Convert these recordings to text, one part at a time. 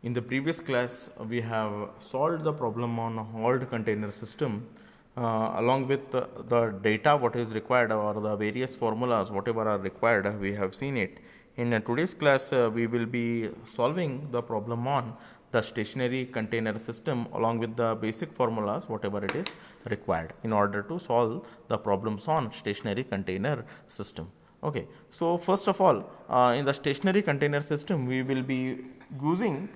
In the previous class, we have solved the problem on a hauled container system along with the data what is required or the various formulas whatever are required. We have seen it. In today's class, we will be solving the problem on the stationary container system along with the basic formulas whatever it is required in order to solve the problems on stationary container system. Okay, so first of all, in the stationary container system, we will be using,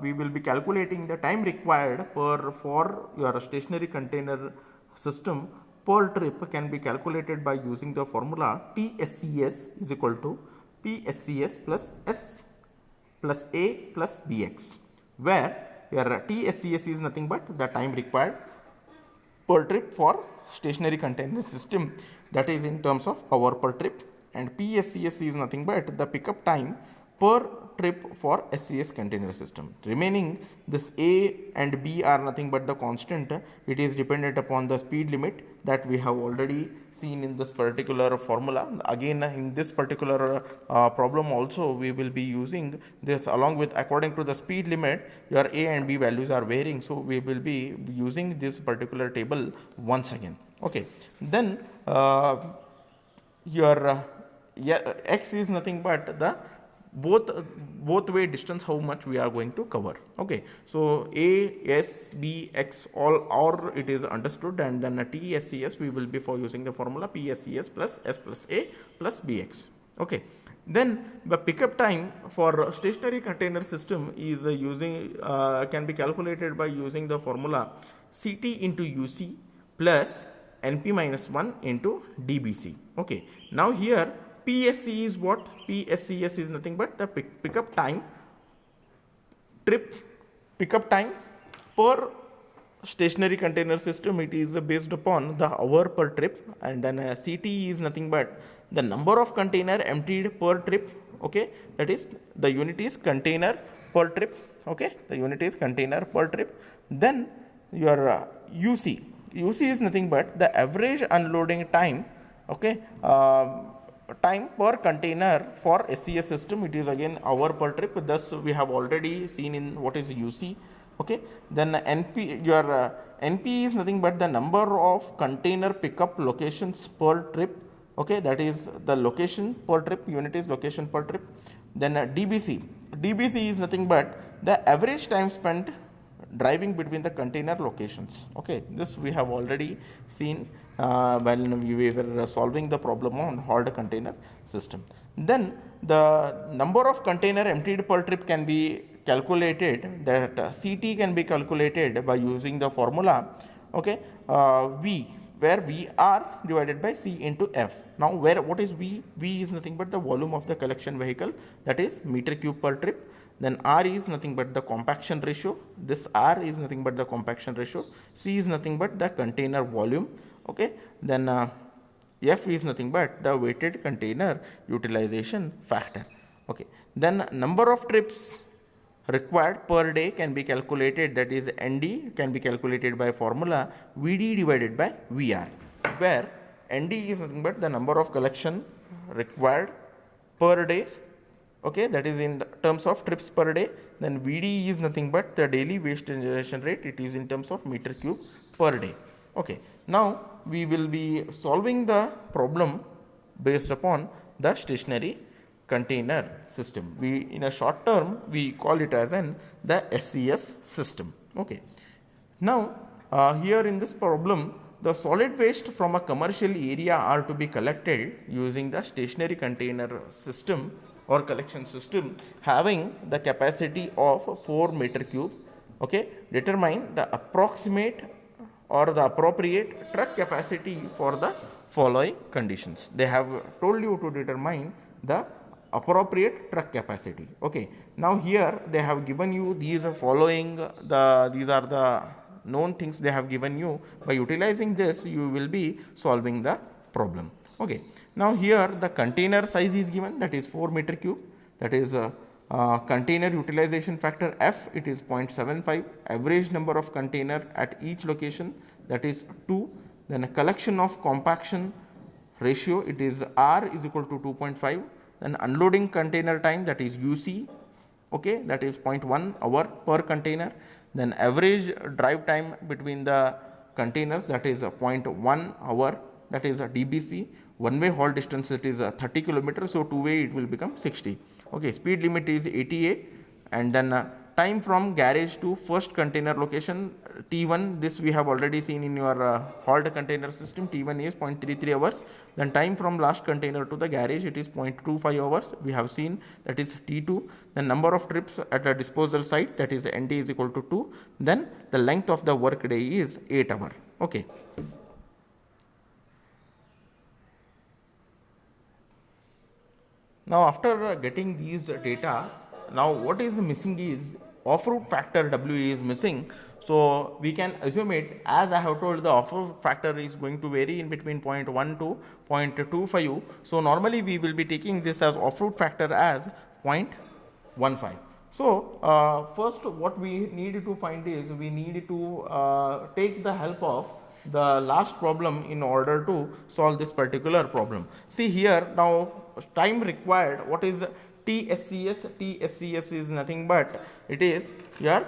we will be calculating the time required for your stationary container system per trip can be calculated by using the formula TSCS is equal to PSCS plus S plus A plus Bx, where your TSCS is nothing but the time required per trip for stationary container system, that is in terms of hour per trip, and PSCS is nothing but the pickup time per trip for SCS container system. Remaining this A and B are nothing but the constant. It is dependent upon the speed limit that we have already seen in this particular formula. Again, in this particular problem also we will be using this along with according to the speed limit your A and B values are varying, so we will be using this particular table once again. Okay, then your x is nothing but the both way distance how much we are going to cover. Okay, so A, S, B, X all it is understood, and then a T, S, C, S we will be for using the formula P, S, C, S plus S plus A plus BX. Okay, then the pickup time for stationary container system is using can be calculated by using the formula CT into UC plus NP minus 1 into DBC. Okay, now here PSC is what? PSCS is nothing but the pickup time per stationary container system. It is based upon the hour per trip, and then CT is nothing but the number of container emptied per trip. Okay, that is the unit is container per trip. Okay, the unit is container per trip. Then your UC is nothing but the average unloading time. Okay, time per container for SCS system, it is again hour per trip, thus we have already seen in what is UC. Okay, then NP, your NP is nothing but the number of container pickup locations per trip. Okay, that is the location per trip, unit is location per trip. Then DBC is nothing but the average time spent driving between the container locations. Okay, this we have already seen when we were solving the problem on hauled container system. Then the number of container emptied per trip can be calculated, that CT can be calculated by using the formula. Okay, V, where V R divided by C into F. Now what is V? V is nothing but the volume of the collection vehicle, that is meter cube per trip. Then R is nothing but the compaction ratio. This R is nothing but the compaction ratio. C is nothing but the container volume. Okay, then F is nothing but the weighted container utilization factor. Okay, then number of trips required per day can be calculated, that is ND can be calculated by formula VD divided by VR, where ND is nothing but the number of collection required per day. Okay, that is in terms of trips per day. Then VD is nothing but the daily waste generation rate, it is in terms of meter cube per day. Okay, now we will be solving the problem based upon the stationary container system. We in a short term we call it as the SCS system. Okay, now here in this problem the solid waste from a commercial area are to be collected using the stationary container system or collection system having the capacity of 4 meter cube. Okay, determine the approximate or the appropriate truck capacity for the following conditions. They have told you to determine the appropriate truck capacity. Okay, now here they have given you these following, these are the known things they have given you. By utilizing this you will be solving the problem. Okay, now here the container size is given, that is 4 meter cube, that is container utilization factor F, it is 0.75, average number of container at each location, that is 2. Then a collection of compaction ratio, it is R is equal to 2.5. Then unloading container time, that is UC, okay, that is 0.1 hour per container. Then average drive time between the containers, that is 0.1 hour, that is a DBC. One way haul distance, it is 30 kilometers, so two way it will become 60. Okay, speed limit is 88. And then time from garage to first container location, T1, this we have already seen in your hauled container system. T1 is 0.33 hours. Then time from last container to the garage, it is 0.25 hours. We have seen that is T2. The number of trips at the disposal site, that is ND is equal to 2. Then the length of the work day is 8 hours. Okay. Now after getting these data, now what is missing is off-route factor W is missing. So we can assume it, as I have told, the off-route factor is going to vary in between 0.1 to 0.25. So normally we will be taking this as off-route factor as 0.15. So first what we need to find is, we need to take the help of the last problem in order to solve this particular problem. See here, now time required, what is TSCS? TSCS is nothing but it is your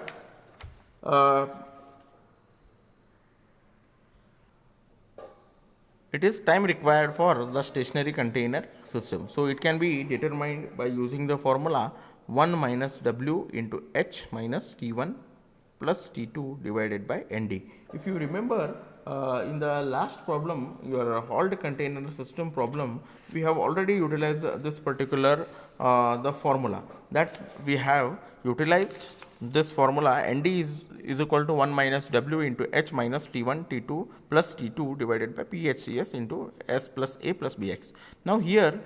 it is time required for the stationary container system. So it can be determined by using the formula 1 minus W into H minus T1 plus T2 divided by ND. If you remember, in the last problem, your hauled container system problem, we have already utilized this particular the formula, that we have utilized this formula. ND is equal to 1 minus W into H minus T1 T2 plus T2 divided by PHCS into S plus A plus BX. Now here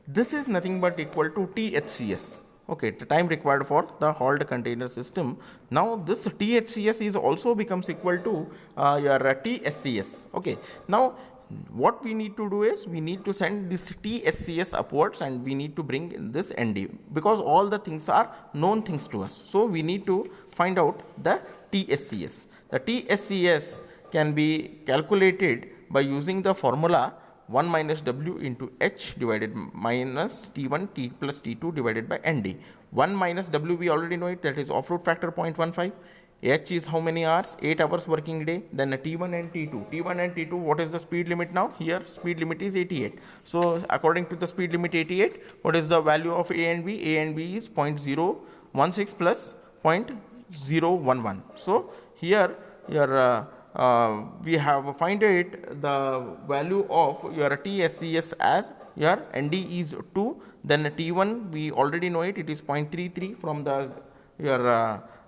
this is nothing but equal to THCS. Okay, the time required for the hauled container system. Now this THCS is also becomes equal to your TSCS. Okay, now what we need to do is, we need to send this TSCS upwards and we need to bring this ND, because all the things are known things to us. So we need to find out the TSCS. The TSCS can be calculated by using the formula 1 minus W into H divided minus T1 T plus T2 divided by ND. 1 minus W we already know it, that is off-route factor 0.15. H is how many hours? 8 hours working day. Then T1 and T2. T1 and T2, what is the speed limit now? Here speed limit is 88. So according to the speed limit 88, what is the value of A and B? A and B is 0.016 plus 0.011. So here your we have find it the value of your TSCS as your ND is 2. Then T1 we already know it, it is 0.33 from the your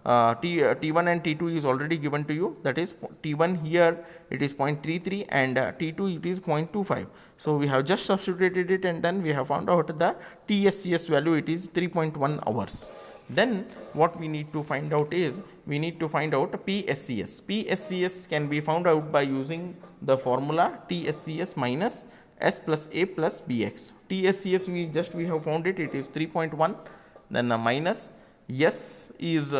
T1 and T2 is already given to you, that is T1 here it is 0.33 and T2 it is 0.25. So we have just substituted it and then we have found out the TSCS value, it is 3.1 hours. Then what we need to find out is, we need to find out PSCS. PSCS can be found out by using the formula TSCS minus S plus A plus BX. TSCS we have found it, it is 3.1. Then minus S is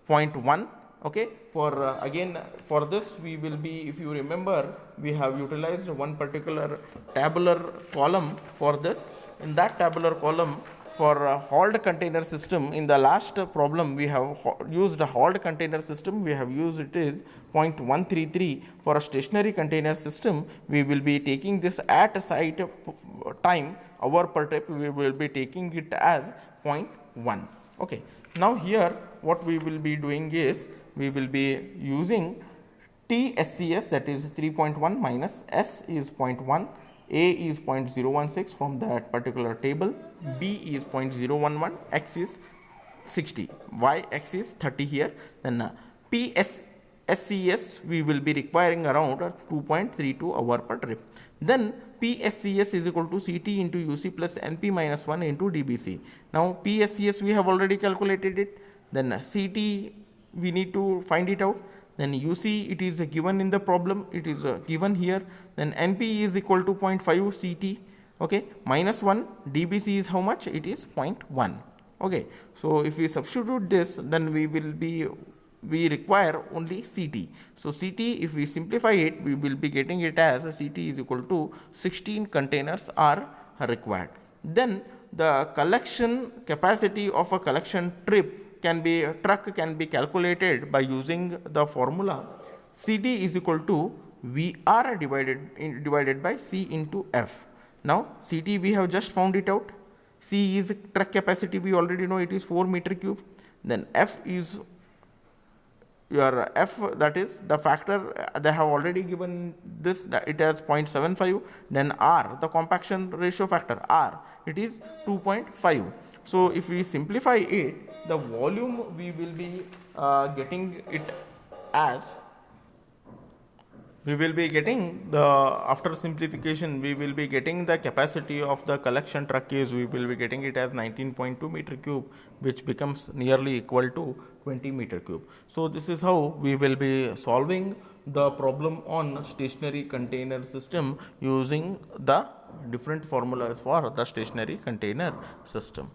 0.1. Okay, for again for this we will be, if you remember, we have utilized one particular tabular column for this. In that tabular column, for a hauled container system, in the last problem we have used a hauled container system, we have used it is 0.133. For a stationary container system, we will be taking this at site time hour per trip, we will be taking it as 0.1. Okay, now here what we will be doing is, we will be using TSCS, that is 3.1 minus S is 0.1, A is 0.016 from that particular table, B is 0.011, X is 60, Y X is 30 here. Then PSCS we will be requiring around 2.32 hour per trip. Then PSCS is equal to CT into UC plus NP minus 1 into DBC. Now PSCS we have already calculated it. Then CT we need to find it out. Then UC it is given in the problem, it is given here. Then NP is equal to 0.5 CT, okay, minus 1, DBC is how much? It is 0.1. Okay, so if we substitute this, then we require only CT. So CT, if we simplify it, we will be getting it as CT is equal to 16 containers are required. Then the collection capacity of a collection truck can be calculated by using the formula CD is equal to VR divided by C into F. Now CT we have just found it out. C is truck capacity, we already know it is 4 meter cube. Then F is your F, that is the factor, they have already given this, that it has 0.75. Then R, the compaction ratio factor R, it is 2.5. so if we simplify it, the volume we will be getting it as, we will be getting the, after simplification we will be getting the capacity of the collection truck is, we will be getting it as 19.2 meter cube, which becomes nearly equal to 20 meter cube. So this is how we will be solving the problem on stationary container system using the different formulas for the stationary container system.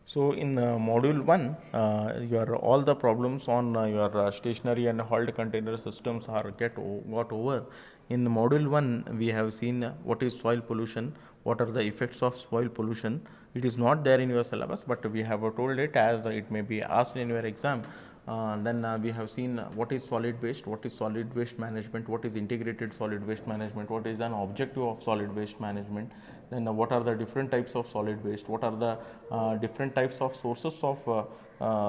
So in module 1, your all the problems on your stationary and hauled container systems are got over. In module 1, we have seen what is soil pollution, what are the effects of soil pollution. It is not there in your syllabus, but we have told it as it may be asked in your exam. Then we have seen what is solid waste, what is solid waste management, what is integrated solid waste management, what is an objective of solid waste management. Then what are the different types of solid waste, what are the different types of sources of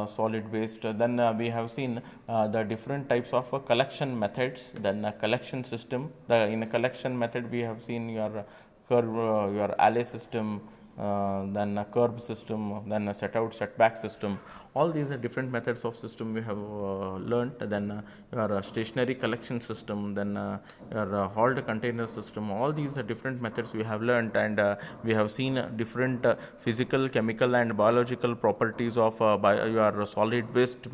solid waste. Then we have seen the different types of collection methods, then collection system. In a collection method we have seen your curve, your alley system, then a curb system, then a set out setback system. All these are different methods of system we have learnt. Then your stationary collection system, then your hauled container system. All these are different methods we have learnt, and we have seen different physical, chemical and biological properties of your solid waste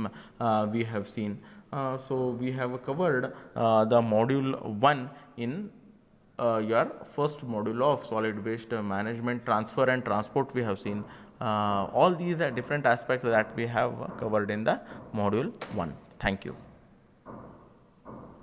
we have seen. So we have covered the module 1 in your first module of solid waste management, transfer and transport we have seen. All these are different aspects that we have covered in the module 1. Thank you.